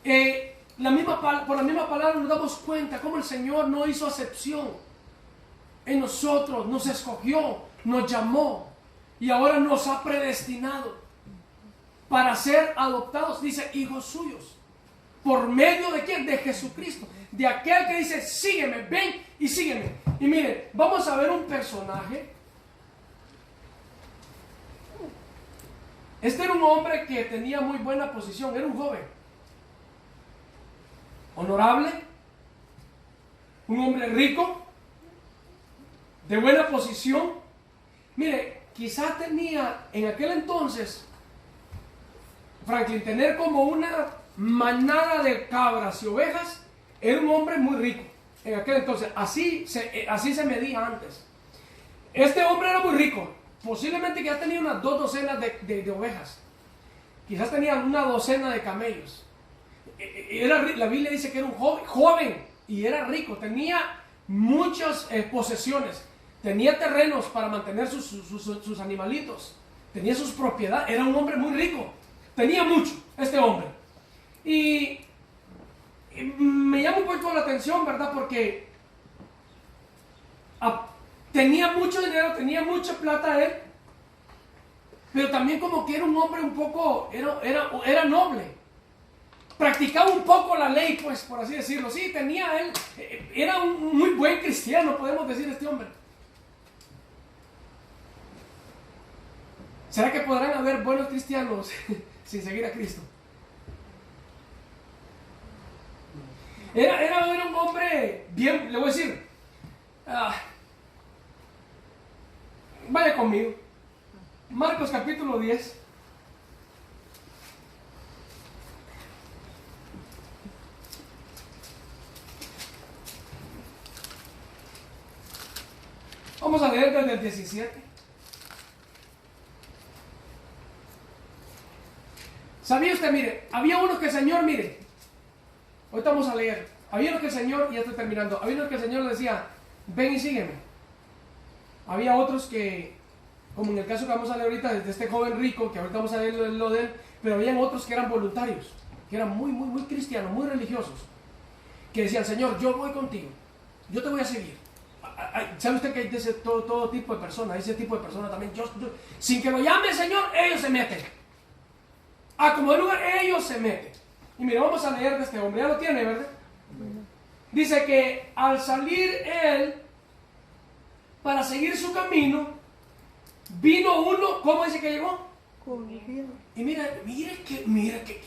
Por la misma palabra nos damos cuenta cómo el Señor no hizo acepción en nosotros, nos escogió, nos llamó, y ahora nos ha predestinado para ser adoptados, dice, hijos suyos. ¿Por medio de quién? De Jesucristo. De aquel que dice, sígueme, ven y sígueme. Y miren, vamos a ver un personaje. Este era un hombre que tenía muy buena posición, era un joven. Honorable. Un hombre rico. De buena posición. Mire, quizás tenía en aquel entonces, Franklin, tener como una manada de cabras y ovejas, era un hombre muy rico en aquel entonces. Así se medía antes. Este hombre era muy rico. Posiblemente que ya tenía unas 2 docenas de ovejas. Quizás tenía una docena de camellos. La Biblia dice que era un joven y era rico. Tenía muchas posesiones. Tenía terrenos para mantener sus animalitos. Tenía sus propiedades. Era un hombre muy rico. Tenía mucho este hombre. Y me llama un poco la atención, ¿verdad? Porque tenía mucho dinero, tenía mucha plata él, pero también como que era un hombre un poco, era noble. Practicaba un poco la ley, pues, por así decirlo. Sí, tenía él, era un muy buen cristiano, podemos decir, este hombre. ¿Será que podrán haber buenos cristianos sin seguir a Cristo? Era un hombre bien, le voy a decir, vaya conmigo, Marcos capítulo 10. Vamos a leer desde el 17. ¿Sabía usted? Mire, había unos que el Señor, mire, ahorita vamos a leer. Había unos que el Señor, y ya estoy terminando, había unos que el Señor decía, ven y sígueme. Había otros que, como en el caso que vamos a leer ahorita, de este joven rico, que ahorita vamos a leer lo de él, pero habían otros que eran voluntarios, que eran muy, muy, muy cristianos, muy religiosos, que decían, Señor, yo voy contigo, yo te voy a seguir. ¿Sabe usted que hay todo tipo de personas? Ese tipo de personas también, sin que lo llame el Señor, ellos se meten. A como de lugar, ellos se meten. Y mira, vamos a leer de este hombre, ya lo tiene, ¿verdad? Dice que al salir él para seguir su camino, vino uno, ¿cómo dice que llegó? Y mira que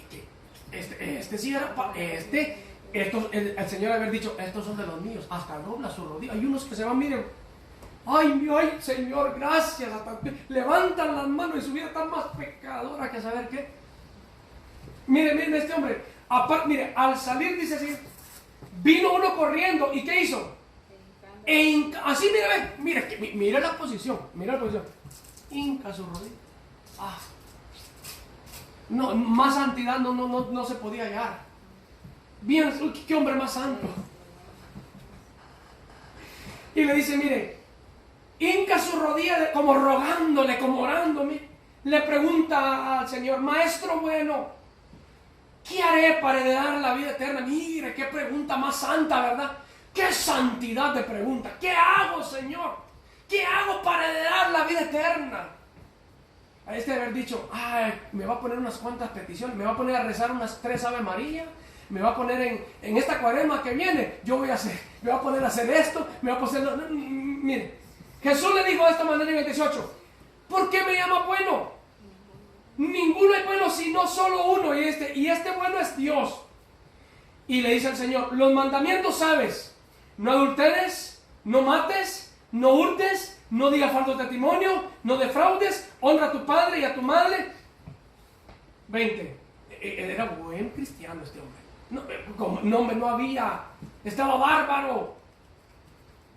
este sí era, el Señor haber dicho, estos son de los míos, hasta dobla su rodilla. Hay unos que se van, miren, ay, Señor, gracias, hasta levantan las manos y su vida está más pecadora que saber qué. Miren este hombre, mire, al salir dice así, vino uno corriendo, ¿y qué hizo? Así, mira la posición, hinca su rodilla. No, más santidad no se podía hallar. Bien, qué hombre más santo. Y le dice, mire, hinca su rodilla como rogándole, como orándome. Le pregunta al Señor, maestro bueno, ¿qué haré para heredar la vida eterna? Mire, qué pregunta más santa, ¿verdad? Qué santidad de pregunta. ¿Qué hago, Señor? ¿Qué hago para heredar la vida eterna? A este haber dicho, me va a poner unas cuantas peticiones, me va a poner a rezar unas 3 Ave María, me va a poner en esta cuaresma que viene, me va a poner a hacer esto, me va a poner... Mire, Jesús le dijo de esta manera en el 18, ¿por qué me llama bueno? Ninguno es bueno sino solo uno, y este bueno es Dios. Y le dice al Señor, los mandamientos sabes, no adulteres, no mates, no hurtes, no digas falso testimonio, no defraudes, honra a tu padre y a tu madre. 20. Él era buen cristiano este hombre. No había. Estaba bárbaro.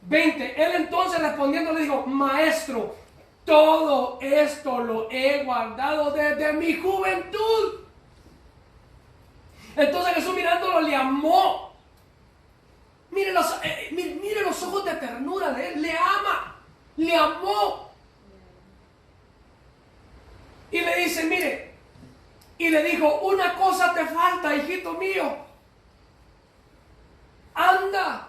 20. Él entonces respondiendo le dijo: Maestro, todo esto lo he guardado desde mi juventud. Entonces Jesús mirándolo le amó. Mire los ojos de ternura de él. Le ama. Le amó. Y le dice: mire. Y le dijo: una cosa te falta, hijito mío. Anda.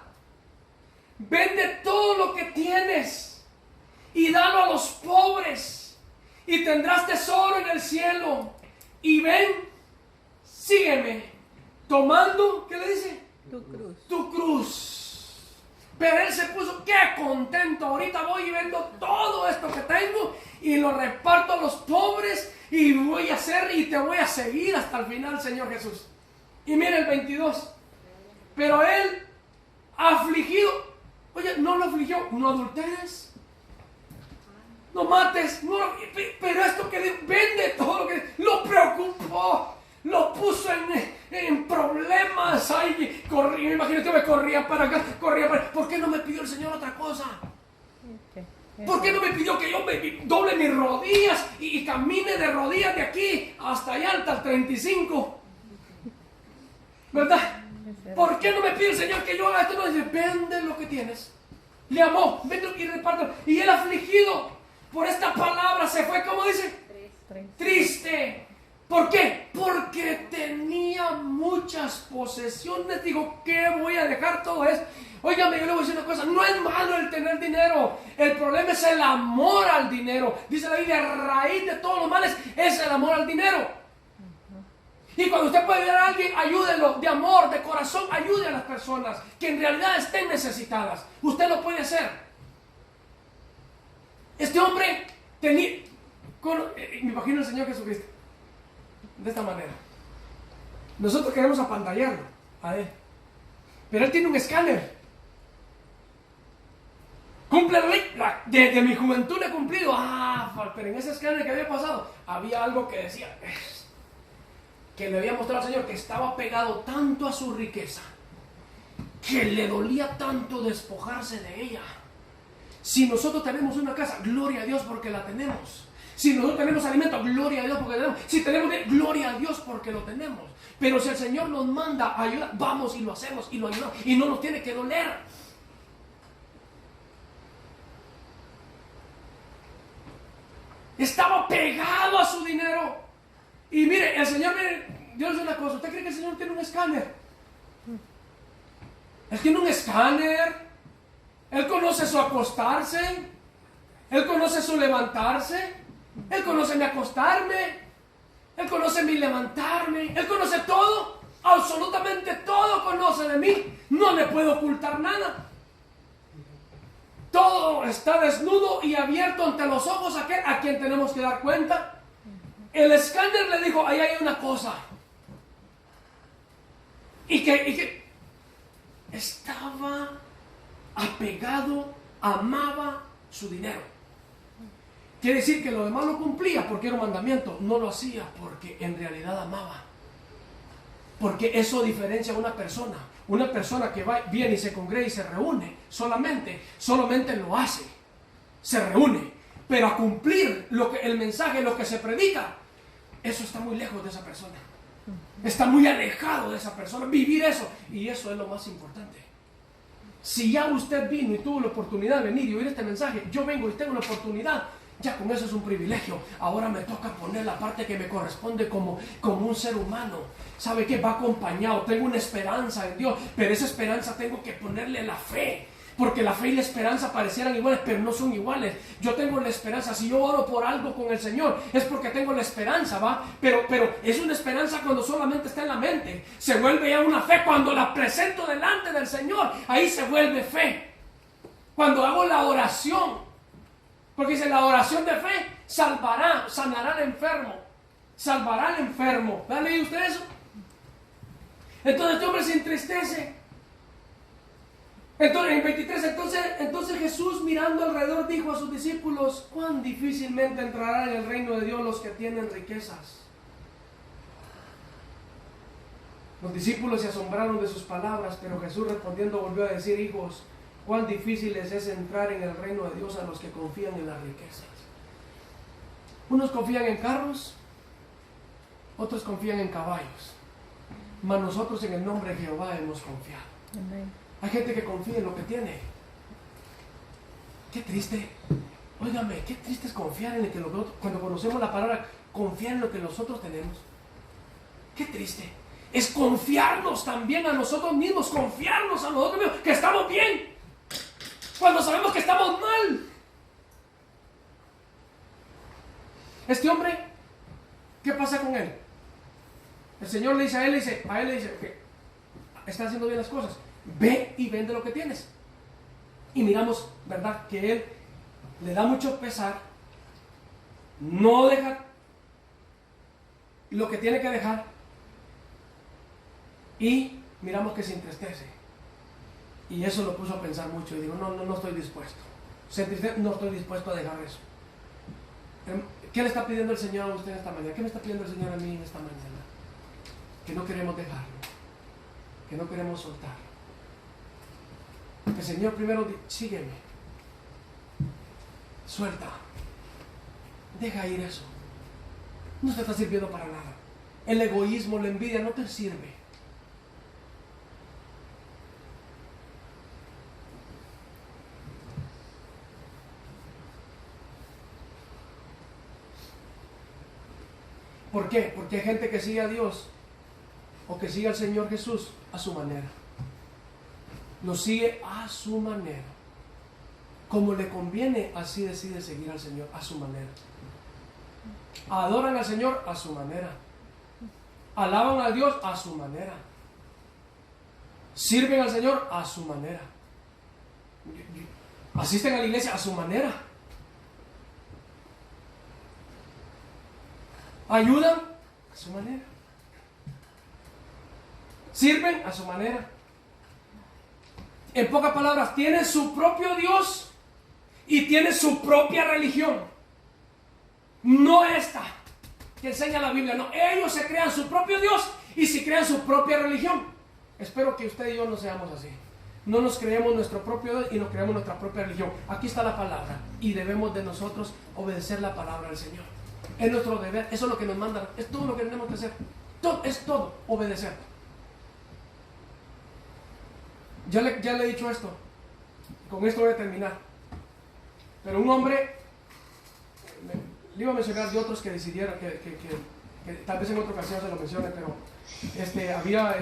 Vende todo lo que tienes y dalo a los pobres, y tendrás tesoro en el cielo. Y ven, sígueme, tomando, ¿qué le dice? Tu cruz. Tu cruz. Pero él se puso, qué contento, ahorita voy y vendo todo esto que tengo y lo reparto a los pobres y voy a hacer y te voy a seguir hasta el final, Señor Jesús. Y mira el 22. Pero él, afligido, oye, no lo afligió: no adulteres, no mates, no, pero esto que vende todo lo que lo preocupó, lo puso en problemas. Ay, corría, me imagino que me corría para acá, corría para acá. ¿Por qué no me pidió el Señor otra cosa? ¿Por qué no me pidió que yo me doble mis rodillas y camine de rodillas de aquí hasta allá, hasta el 35? ¿Verdad? ¿Por qué no me pide el Señor que yo haga esto? No, dice: vende lo que tienes. Le amó, vende y reparte. Y él, afligido por esta palabra, se fue, ¿cómo dice? Triste. ¿Por qué? Porque tenía muchas posesiones. Digo, ¿qué voy a dejar todo esto? Óigame, yo le voy a decir una cosa: no es malo el tener dinero. El problema es el amor al dinero. Dice la Biblia: raíz de todos los males es el amor al dinero. Y cuando usted puede ayudar a alguien, ayúdelo de amor, de corazón. Ayude a las personas que en realidad estén necesitadas. Usted lo puede hacer. Este hombre tenía, me imagino al Señor Jesucristo de esta manera. Nosotros queremos apantallarlo a él, pero él tiene un escáner. Cumple la ley. Desde mi juventud le he cumplido. Pero en ese escáner que había pasado, había algo que decía, que le había mostrado al Señor, que estaba pegado tanto a su riqueza, que le dolía tanto despojarse de ella. Si nosotros tenemos una casa, gloria a Dios porque la tenemos. Si nosotros tenemos alimento, gloria a Dios porque lo tenemos. Si tenemos, gloria a Dios porque lo tenemos. Pero si el Señor nos manda a ayudar, vamos y lo hacemos y lo ayudamos, y no nos tiene que doler. Estaba pegado a su dinero. Y mire, el Señor, Dios le dice una cosa: ¿usted cree que el Señor tiene un escáner? Él tiene un escáner. Él conoce su acostarse. Él conoce su levantarse. Él conoce mi acostarme. Él conoce mi levantarme. Él conoce todo. Absolutamente todo conoce de mí. No le puedo ocultar nada. Todo está desnudo y abierto ante los ojos aquel a quien tenemos que dar cuenta. El escáner le dijo: ahí hay una cosa. Y que estaba apegado, amaba su dinero. Quiere decir que lo demás lo cumplía porque era un mandamiento. No lo hacía porque en realidad amaba. Porque eso diferencia a una persona. Una persona que viene y se congrega y se reúne, solamente lo hace. Se reúne. Pero a cumplir el mensaje, lo que se predica, eso está muy lejos de esa persona. Está muy alejado de esa persona. Vivir eso. Y eso es lo más importante. Si ya usted vino y tuvo la oportunidad de venir y oír este mensaje, yo vengo y tengo la oportunidad, ya con eso es un privilegio. Ahora me toca poner la parte que me corresponde como un ser humano. ¿Sabe qué? Va acompañado. Tengo una esperanza en Dios, pero esa esperanza tengo que ponerle la fe. Porque la fe y la esperanza parecieran iguales, pero no son iguales. Yo tengo la esperanza. Si yo oro por algo con el Señor, es porque tengo la esperanza, ¿va? Pero es una esperanza cuando solamente está en la mente. Se vuelve ya una fe cuando la presento delante del Señor. Ahí se vuelve fe. Cuando hago la oración, porque dice: la oración de fe sanará al enfermo. Salvará al enfermo. ¿Ha leído usted eso? Entonces este hombre se entristece. Entonces, en 23, entonces Jesús, mirando alrededor, dijo a sus discípulos: cuán difícilmente entrarán en el reino de Dios los que tienen riquezas. Los discípulos se asombraron de sus palabras, pero Jesús respondiendo volvió a decir: hijos, cuán difícil les es entrar en el reino de Dios a los que confían en las riquezas. Unos confían en carros, otros confían en caballos, mas nosotros en el nombre de Jehová hemos confiado. Amén. Hay gente que confía en lo que tiene. Qué triste. Óigame, qué triste es confiar en lo que nosotros, cuando conocemos la palabra, confiar en lo que nosotros tenemos. Qué triste. Es confiarnos también a nosotros mismos, confiarnos a nosotros mismos que estamos bien, cuando sabemos que estamos mal. Este hombre, ¿qué pasa con él? El Señor le dice a él, que está haciendo bien las cosas. Ve y vende lo que tienes. Y miramos, ¿verdad?, que él le da mucho pesar, no deja lo que tiene que dejar, y miramos que se entristece. Y eso lo puso a pensar mucho. Y digo, no estoy dispuesto. Se entristece, no estoy dispuesto a dejar eso. ¿Qué le está pidiendo el Señor a usted esta mañana? ¿Qué me está pidiendo el Señor a mí esta mañana? Que no queremos dejarlo, que no queremos soltarlo. El Señor primero dice: sígueme, suelta, deja ir eso. No te está sirviendo para nada. El egoísmo, la envidia no te sirve. ¿Por qué? Porque hay gente que sigue a Dios o que sigue al Señor Jesús a su manera. Lo sigue a su manera. Como le conviene, así decide seguir al Señor a su manera. Adoran al Señor a su manera. Alaban a Dios a su manera. Sirven al Señor a su manera. Asisten a la iglesia a su manera. Ayudan a su manera. Sirven a su manera. En pocas palabras, tienen su propio Dios y tienen su propia religión. No esta que enseña la Biblia, no. Ellos se crean su propio Dios y se crean su propia religión. Espero que usted y yo no seamos así. No nos creemos nuestro propio Dios y nos creamos nuestra propia religión. Aquí está la palabra y debemos de nosotros obedecer la palabra del Señor. Es nuestro deber, eso es lo que nos manda, es todo lo que tenemos que hacer. Es todo, obedecer. Ya le he dicho esto, con esto voy a terminar. Pero un hombre, le iba a mencionar de otros que decidieron, que tal vez en otra ocasión se lo mencione, pero había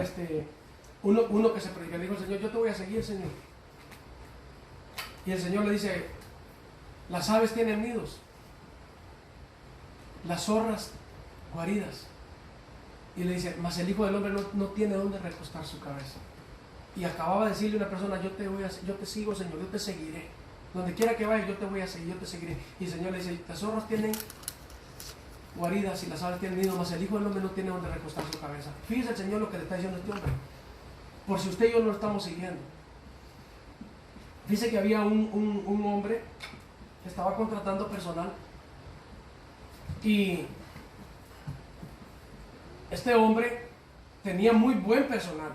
uno que se predicó, le dijo al Señor: yo te voy a seguir, Señor. Y el Señor le dice: las aves tienen nidos, las zorras guaridas. Y le dice: mas el Hijo del Hombre no tiene dónde recostar su cabeza. Y acababa de decirle a una persona: yo te sigo, Señor, yo te seguiré. Donde quiera que vayas, yo te voy a seguir, yo te seguiré. Y el Señor le dice: las zorras tienen guaridas y las aves tienen nidos, mas el Hijo del Hombre no tiene dónde recostar su cabeza. Fíjese el Señor lo que le está diciendo a este hombre, por si usted y yo no lo estamos siguiendo. Dice que había un hombre que estaba contratando personal, y este hombre tenía muy buen personal,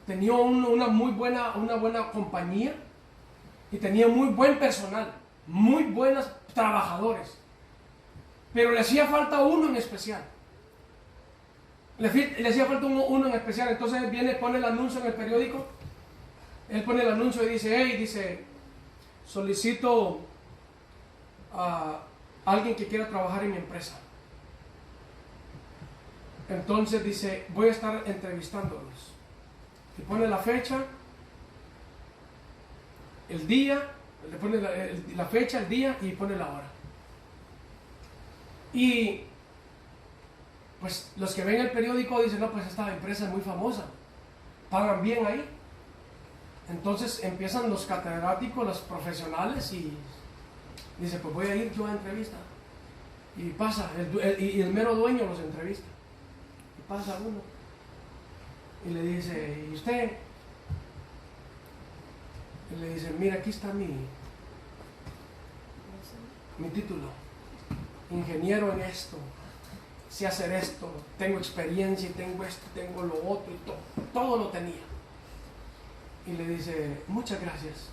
tenía una buena compañía, y tenía muy buen personal, muy buenos trabajadores, pero le hacía falta uno en especial. Le hacía falta uno en especial. Entonces pone el anuncio en el periódico. Él pone el anuncio y dice: solicito a alguien que quiera trabajar en mi empresa. Entonces dice: voy a estar entrevistándolos. Y pone la fecha, el día, le pone la fecha, el día, y pone la hora. Y pues los que ven el periódico dicen: no, pues esta empresa es muy famosa, pagan bien ahí. Entonces empiezan los catedráticos, los profesionales, y dice: pues voy a ir yo a entrevista. Y pasa, y el mero dueño los entrevista. Y pasa uno y le dice: ¿y usted? Y le dice: mira, aquí está mi título, ingeniero en esto, sé hacer esto, tengo experiencia, y tengo esto, tengo lo otro, y todo lo tenía. Y le dice, muchas gracias.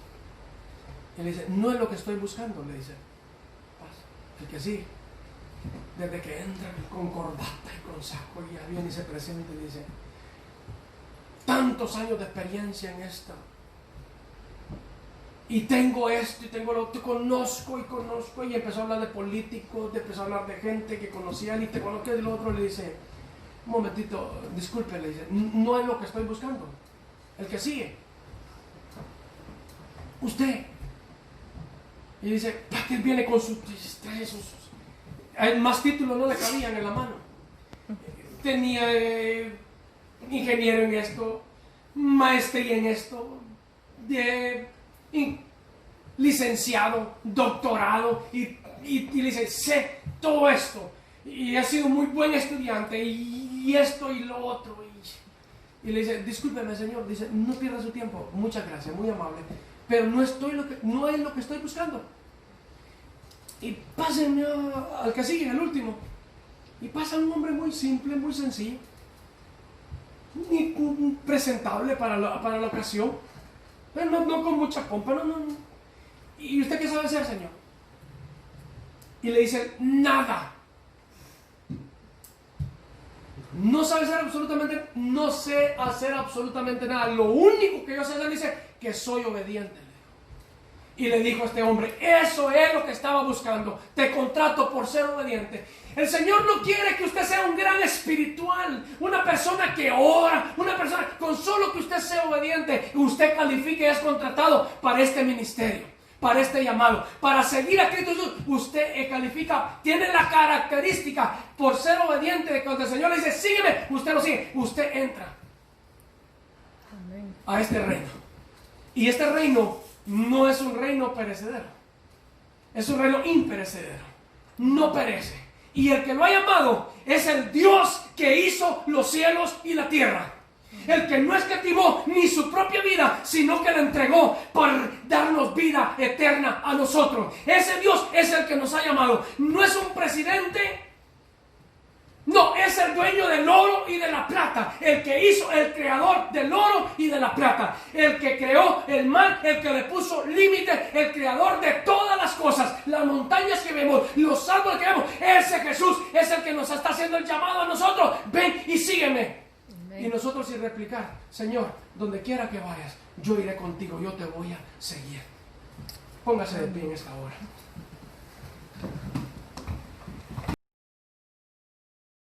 Y le dice, no es lo que estoy buscando, le dice. El que sí, desde que entra con corbata y con saco, y ya viene y se presenta y dice, tantos años de experiencia en esto, y tengo esto y tengo lo otro, conozco, y empezó a hablar de políticos, empezó a hablar de gente que conocía, y te conozco, y el otro le dice, un momentito, disculpe, le dice, no es lo que estoy buscando, el que sigue, usted. Y dice, ¿para qué viene con sus más títulos no le cabían en la mano? Tenía ingeniero en esto, maestría en esto, licenciado, doctorado, y le dice, sé todo esto, y he sido muy buen estudiante, y esto y lo otro. Y le dice, discúlpeme, señor, dice, no pierda su tiempo, muchas gracias, muy amable, pero no es lo que estoy buscando. Y pásenme al que sigue, al último. Y pasa un hombre muy simple, muy sencillo, ni presentable para la ocasión, pero no con mucha pompa, no. ¿Y usted qué sabe hacer, señor? Y le dice, nada. No sé hacer absolutamente nada. Lo único que yo sé hacer, dice, que soy obediente. Y le dijo a este hombre, eso es lo que estaba buscando, te contrato por ser obediente. El Señor no quiere que usted sea un gran espiritual, una persona que ora, una persona, con solo que usted sea obediente, usted califique y es contratado para este ministerio, para este llamado, para seguir a Cristo Jesús. Usted califica, tiene la característica por ser obediente, de cuando el Señor le dice, sígueme, usted lo sigue, usted entra a este reino. Y este reino no es un reino perecedero, es un reino imperecedero, no perece. Y el que lo ha llamado es el Dios que hizo los cielos y la tierra, el que no escatimó ni su propia vida, sino que la entregó para darnos vida eterna a nosotros. Ese Dios es el que nos ha llamado, no es un presidente. No, es el dueño del oro y de la plata, el que hizo, el creador del oro y de la plata, el que creó el mar, el que le puso límite, el creador de todas las cosas, las montañas que vemos, los árboles que vemos. Ese Jesús es el que nos está haciendo el llamado a nosotros, ven y sígueme. Amén. Y nosotros sin replicar, Señor, donde quiera que vayas, yo iré contigo, yo te voy a seguir. Póngase de pie en esta hora.